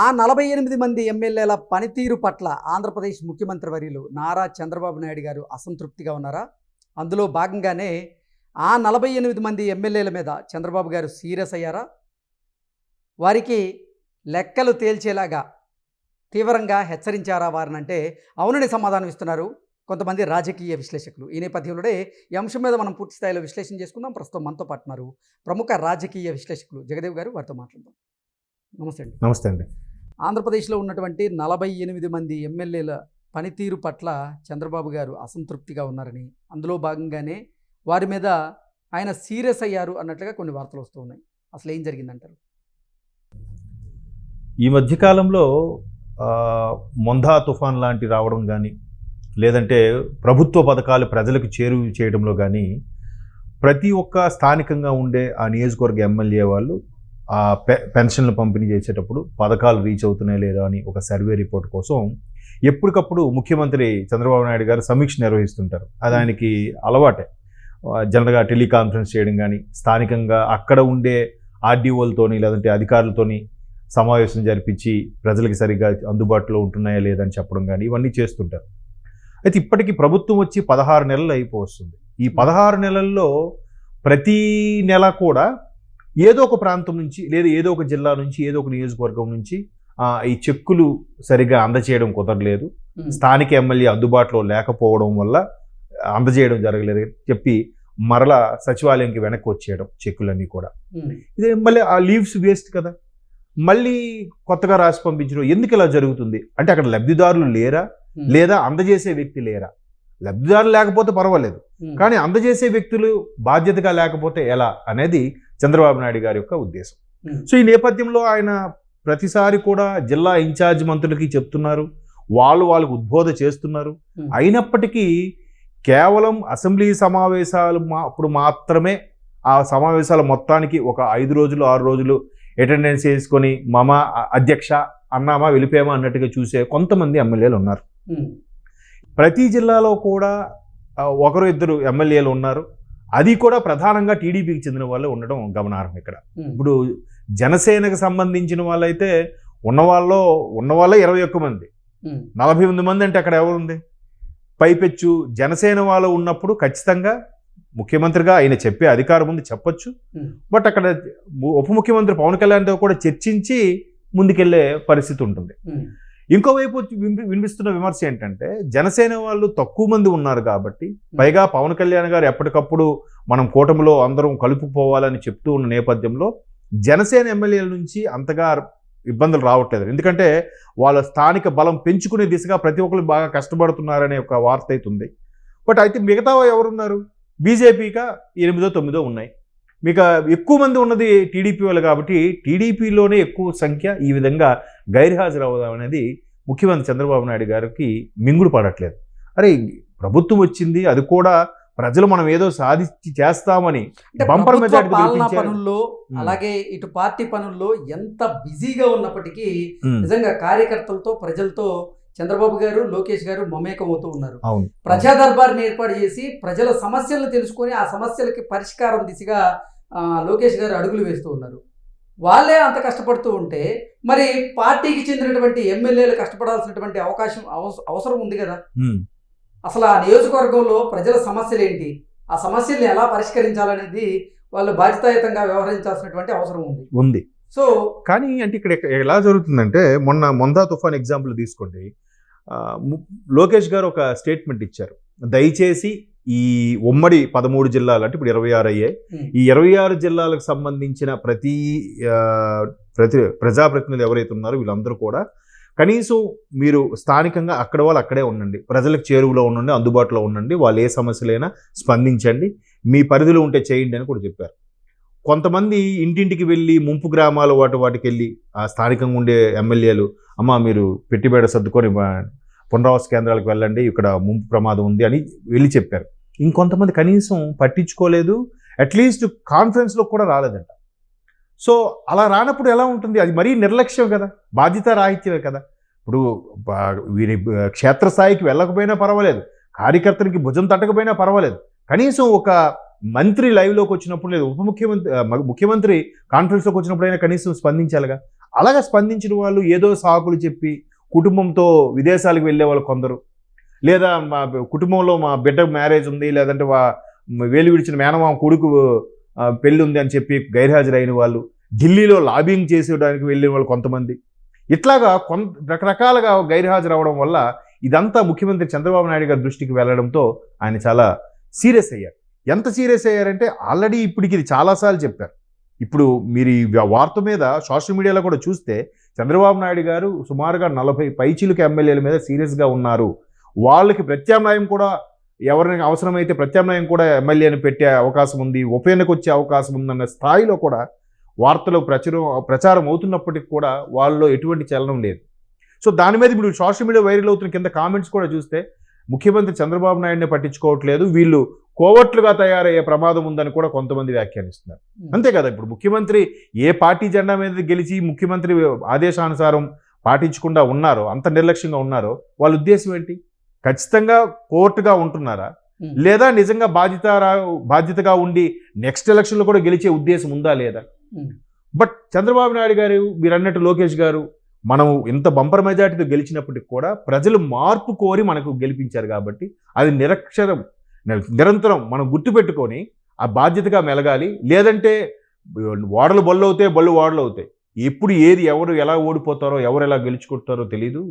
ఆ 48 మంది ఎమ్మెల్యేల పనితీరు పట్ల ఆంధ్రప్రదేశ్ ముఖ్యమంత్రి వర్యులు నారా చంద్రబాబు నాయుడు గారు అసంతృప్తిగా ఉన్నారా? అందులో భాగంగానే ఆ 48 మంది ఎమ్మెల్యేల మీద చంద్రబాబు గారు సీరియస్ అయ్యారా? వారికి లెక్కలు తేల్చేలాగా తీవ్రంగా హెచ్చరించారా వారినంటే అవునని సమాధానం ఇస్తున్నారు కొంతమంది రాజకీయ విశ్లేషకులు. ఈ నేపథ్యంలోనే ఈ అంశం మీద మనం పూర్తి స్థాయిలో విశ్లేషణ చేసుకుందాం. ప్రస్తుతం మనతో పాటు ఉన్నారు ప్రముఖ రాజకీయ విశ్లేషకులు జగదేవ్ గారు. వారితో మాట్లాడదాం. నమస్తే అండి. నమస్తే అండి. ఆంధ్రప్రదేశ్లో ఉన్నటువంటి 48 మంది ఎమ్మెల్యేల పనితీరు పట్ల చంద్రబాబు గారు అసంతృప్తిగా ఉన్నారని, అందులో భాగంగానే వారి మీద ఆయన సీరియస్ అయ్యారు అన్నట్లుగా కొన్ని వార్తలు వస్తూ ఉన్నాయి. అసలు ఏం జరిగిందంటారు? ఈ మధ్యకాలంలో మొందా తుఫాన్ లాంటి రావడం కానీ, లేదంటే ప్రభుత్వ పథకాలు ప్రజలకు చేరువ చేయడంలో కానీ ప్రతి ఒక్క స్థానికంగా ఉండే ఆ నియోజకవర్గ ఎమ్మెల్యే వాళ్ళు ఆ పెన్షన్లు పంపిణీ చేసేటప్పుడు పథకాలు రీచ్ అవుతున్నాయి లేదా అని ఒక సర్వే రిపోర్ట్ కోసం ఎప్పటికప్పుడు ముఖ్యమంత్రి చంద్రబాబు నాయుడు గారు సమీక్ష నిర్వహిస్తుంటారు. అది ఆయనకి అలవాటే. జనరల్గా టెలికాన్ఫరెన్స్ చేయడం కానీ, స్థానికంగా అక్కడ ఉండే ఆర్డీఓలతోని లేదంటే అధికారులతోని సమావేశం జరిపించి ప్రజలకి సరిగ్గా అందుబాటులో ఉంటున్నాయా లేదని చెప్పడం కానీ ఇవన్నీ చేస్తుంటారు. అయితే ఇప్పటికీ ప్రభుత్వం వచ్చి 16 నెలలు అయిపోతుంది. ఈ 16 నెలల్లో ప్రతి నెల కూడా ఏదో ఒక ప్రాంతం నుంచి లేదా ఏదో ఒక జిల్లా నుంచి ఏదో ఒక నియోజకవర్గం నుంచి ఈ చెక్కులు సరిగ్గా అందజేయడం కుదరలేదు, స్థానిక ఎమ్మెల్యే అందుబాటులో లేకపోవడం వల్ల అందజేయడం జరగలేదు చెప్పి మరలా సచివాలయంకి వెనక్కి వచ్చేయడం చెక్కులన్నీ కూడా. ఇదే మళ్ళీ ఆ లీవ్స్ వేస్ట్ కదా, మళ్ళీ కొత్తగా రాసి పంపించడం. ఎందుకు ఇలా జరుగుతుంది అంటే అక్కడ లబ్ధిదారులు లేరా లేదా అందజేసే వ్యక్తి లేరా? లబ్ధిదారులు లేకపోతే పర్వాలేదు, కానీ అందజేసే వ్యక్తులు బాధ్యతగా లేకపోతే ఎలా అనేది చంద్రబాబు నాయుడు గారి యొక్క ఉద్దేశం. సో ఈ నేపథ్యంలో ఆయన ప్రతిసారి కూడా జిల్లా ఇన్ఛార్జ్ మంత్రులకి చెప్తున్నారు, వాళ్ళకు ఉద్బోధ చేస్తున్నారు. అయినప్పటికీ కేవలం అసెంబ్లీ సమావేశాలు అప్పుడు మాత్రమే ఆ సమావేశాల మొత్తానికి ఒక 5 రోజులు 6 రోజులు అటెండెన్స్ వేసుకొని మమ అధ్యక్ష అన్నామా వెళ్ళిపోయామా అన్నట్టుగా చూసే కొంతమంది ఎమ్మెల్యేలు ఉన్నారు. ప్రతి జిల్లాలో కూడా ఒకరు ఇద్దరు ఎమ్మెల్యేలు ఉన్నారు. అది కూడా ప్రధానంగా టీడీపీకి చెందిన వాళ్ళు ఉండడం గమనార్హం. ఇక్కడ ఇప్పుడు జనసేనకు సంబంధించిన వాళ్ళైతే ఉన్న వాళ్ళే 21 మంది, 48 మంది అంటే అక్కడ ఎవరుంది? పైపెచ్చు జనసేన వాళ్ళు ఉన్నప్పుడు ఖచ్చితంగా ముఖ్యమంత్రిగా ఆయన చెప్పే అధికారం ఉంది, చెప్పొచ్చు. బట్ అక్కడ ఉప ముఖ్యమంత్రి పవన్ కళ్యాణ్తో కూడా చర్చించి ముందుకెళ్లే పరిస్థితి ఉంటుంది. ఇంకోవైపు వినిపిస్తున్న విమర్శ ఏంటంటే జనసేన వాళ్ళు తక్కువ మంది ఉన్నారు కాబట్టి, పైగా పవన్ కళ్యాణ్ గారు ఎప్పటికప్పుడు మనం కూటమిలో అందరం కలుపుకోవాలని చెప్తూ ఉన్న నేపథ్యంలో జనసేన ఎమ్మెల్యేల నుంచి అంతగా ఇబ్బందులు రావట్లేదు. ఎందుకంటే వాళ్ళ స్థానిక బలం పెంచుకునే దిశగా ప్రతి ఒక్కరు బాగా కష్టపడుతున్నారనే ఒక వార్త అయితే ఉంది. బట్ అయితే మిగతా ఎవరున్నారు? బీజేపీగా 8-9 ఉన్నాయి. మీకు ఎక్కువ మంది ఉన్నది టీడీపీ వాళ్ళు కాబట్టి టీడీపీలోనే ఎక్కువ సంఖ్య ఈ విధంగా గైర్హాజరు అవ్వడం అనేది ముఖ్యమంత్రి చంద్రబాబు నాయుడు గారికి మింగుడు పడట్లేదు. అరే ప్రభుత్వం వచ్చింది, అది కూడా ప్రజలు మనం ఏదో సాధించి చేస్తామని బంపర్ మెజారిటీ పనుల్లో అలాగే ఇటు పార్టీ పనుల్లో ఎంత బిజీగా ఉన్నప్పటికీ నిజంగా కార్యకర్తలతో ప్రజలతో చంద్రబాబు గారు లోకేష్ గారు మమేకం అవుతూ ఉన్నారు. ప్రజా దర్బార్ని ఏర్పాటు చేసి ప్రజల సమస్యలను తెలుసుకొని ఆ సమస్యలకి పరిష్కారం దిశగా లోకేష్ గారు అడుగులు వేస్తూ ఉన్నారు. వాళ్ళే అంత కష్టపడుతూ ఉంటే మరి పార్టీకి చెందినటువంటి ఎమ్మెల్యేలు కష్టపడాల్సినటువంటి అవసరం ఉంది కదా. అసలు ఆ నియోజకవర్గంలో ప్రజల సమస్యలు ఏంటి, ఆ సమస్యల్ని ఎలా పరిష్కరించాలనేది వాళ్ళు బాధ్యతాయుతంగా వ్యవహరించాల్సినటువంటి అవసరం ఉంది. సో కానీ అంటే ఇక్కడ ఎలా జరుగుతుందంటే మొందా తుఫాన్ ఎగ్జాంపుల్ తీసుకోండి. లోకేష్ గారు ఒక స్టేట్మెంట్ ఇచ్చారు, దయచేసి ఈ ఉమ్మడి 13 జిల్లాలు అంటే ఇప్పుడు 26 అయ్యాయి, ఈ 26 జిల్లాలకు సంబంధించిన ప్రతి ప్రజాప్రతినిధులు ఎవరైతే ఉన్నారో వీళ్ళందరూ కూడా కనీసం మీరు స్థానికంగా అక్కడ వాళ్ళు అక్కడే ఉండండి, ప్రజలకు చేరువలో ఉండండి, అందుబాటులో ఉండండి, వాళ్ళు ఏ సమస్యలైనా స్పందించండి, మీ పరిధిలో ఉంటే చేయండి అని కూడా చెప్పారు. కొంతమంది ఇంటింటికి వెళ్ళి ముంపు గ్రామాలు వాటికి వెళ్ళి ఆ స్థానికంగా ఉండే ఎమ్మెల్యేలు అమ్మ మీరు పెట్టిబేడ సర్దుకొని పునరావాస కేంద్రాలకు వెళ్ళండి, ఇక్కడ ముంపు ప్రమాదం ఉంది అని వెళ్ళి చెప్పారు. ఇంకొంతమంది కనీసం పట్టించుకోలేదు, అట్లీస్ట్ కాన్ఫరెన్స్లో కూడా రాలేదంట. సో అలా రానప్పుడు ఎలా ఉంటుంది? అది మరీ నిర్లక్ష్యం కదా, బాధ్యత రాహిత్యమే కదా. ఇప్పుడు వీరి క్షేత్రస్థాయికి వెళ్ళకపోయినా పర్వాలేదు, కార్యకర్తలకి భుజం తట్టకపోయినా పర్వాలేదు, కనీసం ఒక మంత్రి లైవ్లోకి వచ్చినప్పుడు లేదు ఉప ముఖ్యమంత్రి ముఖ్యమంత్రి కాన్ఫరెన్స్లోకి వచ్చినప్పుడైనా కనీసం స్పందించాలిగా. అలాగా స్పందించిన వాళ్ళు ఏదో సాకులు చెప్పి కుటుంబంతో విదేశాలకు వెళ్ళే వాళ్ళు కొందరు, లేదా మా కుటుంబంలో మా బిడ్డ మ్యారేజ్ ఉంది, లేదంటే వేలు విడిచిన మేనమామ కొడుకు పెళ్ళి ఉంది అని చెప్పి గైర్హాజరైన వాళ్ళు, ఢిల్లీలో లాబింగ్ చేసేయడానికి వెళ్ళిన వాళ్ళు కొంతమంది, ఇట్లాగా రకరకాలుగా గైర్హాజరు అవడం వల్ల ఇదంతా ముఖ్యమంత్రి చంద్రబాబు నాయుడు గారి దృష్టికి వెళ్ళడంతో ఆయన చాలా సీరియస్ అయ్యారు. ఎంత సీరియస్ అయ్యారంటే ఆల్రెడీ ఇప్పటికి ఇది చాలాసార్లు చెప్పారు. ఇప్పుడు మీరు ఈ వార్త మీద సోషల్ మీడియాలో కూడా చూస్తే చంద్రబాబు నాయుడు గారు సుమారుగా 40 పైచిలుకు ఎమ్మెల్యేల మీద సీరియస్గా ఉన్నారు. వాళ్ళకి ప్రత్యామ్నాయం కూడా, ఎవరిని అవసరమైతే ప్రత్యామ్నాయం కూడా ఎమ్మెల్యేని పెట్టే అవకాశం ఉంది, ఉప ఎన్నిక వచ్చే అవకాశం ఉందన్న స్థాయిలో కూడా వార్తలు ప్రచారం అవుతున్నప్పటికీ కూడా వాళ్ళలో ఎటువంటి చలనం లేదు. సో దాని మీద ఇప్పుడు సోషల్ మీడియా వైరల్ అవుతున్న కింద కామెంట్స్ కూడా చూస్తే ముఖ్యమంత్రి చంద్రబాబు నాయుడిని పట్టించుకోవట్లేదు, వీళ్ళు కోవట్లుగా తయారయ్యే ప్రమాదం ఉందని కూడా కొంతమంది వ్యాఖ్యానిస్తున్నారు. అంతే కదా, ఇప్పుడు ముఖ్యమంత్రి ఏ పార్టీ జెండా మీద గెలిచి ముఖ్యమంత్రి ఆదేశానుసారం పాటించకుండా ఉన్నారో, అంత నిర్లక్ష్యంగా ఉన్నారో, వాళ్ళ ఉద్దేశం ఏంటి? ఖచ్చితంగా కోర్టుగా ఉంటున్నారా, లేదా నిజంగా బాధ్యతగా ఉండి నెక్స్ట్ ఎలక్షన్లో కూడా గెలిచే ఉద్దేశం ఉందా లేదా? బట్ చంద్రబాబు నాయుడు గారు, మీరు అన్నట్టు లోకేష్ గారు, మనం ఇంత బంపర్ మెజార్టీతో గెలిచినప్పటికి కూడా ప్రజలు మార్పు కోరి మనకు గెలిపించారు కాబట్టి అది నిరంతరం మనం గుర్తుపెట్టుకొని ఆ బాధ్యతగా మెలగాలి. లేదంటే ఓడలు బళ్ళు అవుతాయి, బళ్ళు ఓడలు అవుతాయి. ఎప్పుడు ఏది ఎవరు ఎలా ఓడిపోతారో, ఎవరు ఎలా గెలుచుకుంటారో తెలీదు.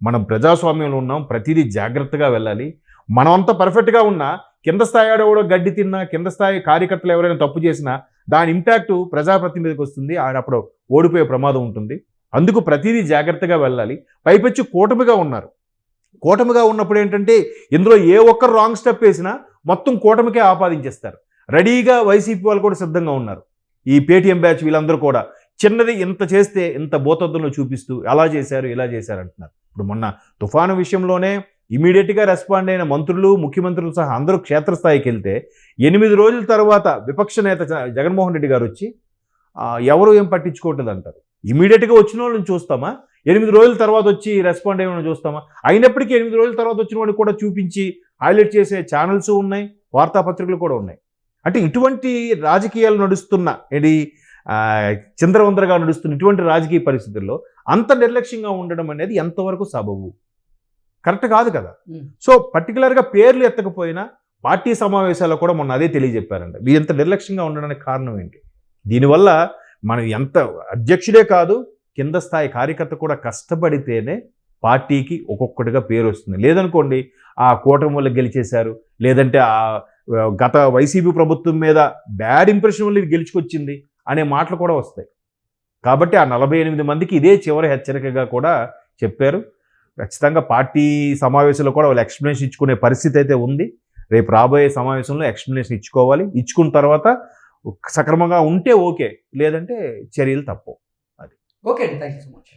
మనం ప్రజాస్వామ్యంలో ఉన్నాం, ప్రతిదీ జాగ్రత్తగా వెళ్ళాలి. మనం అంతా పర్ఫెక్ట్గా ఉన్నా కింద స్థాయి ఆడవాడు గడ్డి తిన్నా, కింద స్థాయి కార్యకర్తలు ఎవరైనా తప్పు చేసినా దాని ఇంపాక్ట్ ప్రజాప్రతినిధికి వస్తుంది, ఆయన అప్పుడు ఓడిపోయే ప్రమాదం ఉంటుంది. అందుకు ప్రతిదీ జాగ్రత్తగా వెళ్ళాలి. పైపెచ్చి కూటమిగా ఉన్నారు. కూటమిగా ఉన్నప్పుడు ఏంటంటే ఇందులో ఏ ఒక్కరు రాంగ్ స్టెప్ వేసినా మొత్తం కూటమికే ఆపాదించేస్తారు. రెడీగా వైసీపీ వాళ్ళు కూడా సిద్ధంగా ఉన్నారు. ఈ పేటీఎం బ్యాచ్ వీళ్ళందరూ కూడా చిన్నది ఇంత చేస్తే ఇంత భూతద్దంలో చూపిస్తూ అలా చేశారు ఇలా చేశారు అంటున్నారు. ఇప్పుడు మొన్న తుఫాను విషయంలోనే ఇమీడియట్గా రెస్పాండ్ అయిన మంత్రులు, ముఖ్యమంత్రులు సహా అందరూ క్షేత్రస్థాయికి వెళ్తే 8 రోజుల తర్వాత విపక్ష నేత జగన్మోహన్ రెడ్డి గారు వచ్చి ఎవరు ఏం పట్టించుకోవట్లేదు అంటారు. ఇమీడియట్గా వచ్చిన వాళ్ళని చూస్తామా? 8 రోజుల తర్వాత వచ్చి రెస్పాండ్ అయ్యే చూస్తామా? అయినప్పటికీ 8 రోజుల తర్వాత వచ్చిన వాడిని కూడా చూపించి హైలైట్ చేసే ఛానల్స్ ఉన్నాయి, వార్తాపత్రికలు కూడా ఉన్నాయి. అంటే ఇటువంటి రాజకీయాలు నడుస్తున్న, ఇది చిందరవందరగా నడుస్తున్న ఇటువంటి రాజకీయ పరిస్థితుల్లో అంత నిర్లక్ష్యంగా ఉండడం అనేది ఎంతవరకు సబబు? కరెక్ట్ కాదు కదా. సో పర్టికులర్గా పేర్లు ఎత్తకపోయినా పార్టీ సమావేశాల్లో కూడా మొన్న అదే తెలియజెప్పారంట. వీరు ఎంత నిర్లక్ష్యంగా ఉండడానికి కారణం ఏంటి? దీనివల్ల మనం ఎంత అధ్యక్షుడే కాదు, కింద స్థాయి కార్యకర్త కూడా కష్టపడితేనే పార్టీకి ఒక్కొక్కటిగా పేరు వస్తుంది. లేదనుకోండి ఆ కూటమి వల్ల గెలిచేశారు, లేదంటే ఆ గత వైసీపీ ప్రభుత్వం మీద బ్యాడ్ ఇంప్రెషన్ వల్ల ఇది గెలుచుకొచ్చింది అనే మాటలు కూడా వస్తాయి. కాబట్టి ఆ 48 మందికి ఇదే చివరి హెచ్చరికగా కూడా చెప్పారు. ఖచ్చితంగా పార్టీ సమావేశంలో కూడా వాళ్ళు ఎక్స్ప్లెనేషన్ ఇచ్చుకునే పరిస్థితి అయితే ఉంది. రేపు రాబోయే సమావేశంలో ఎక్స్ప్లెనేషన్ ఇచ్చుకోవాలి. ఇచ్చుకున్న తర్వాత సక్రమంగా ఉంటే ఓకే, లేదంటే చర్యలు తప్పవు. ఓకే అండి, థ్యాంక్ యూ సో మచ్.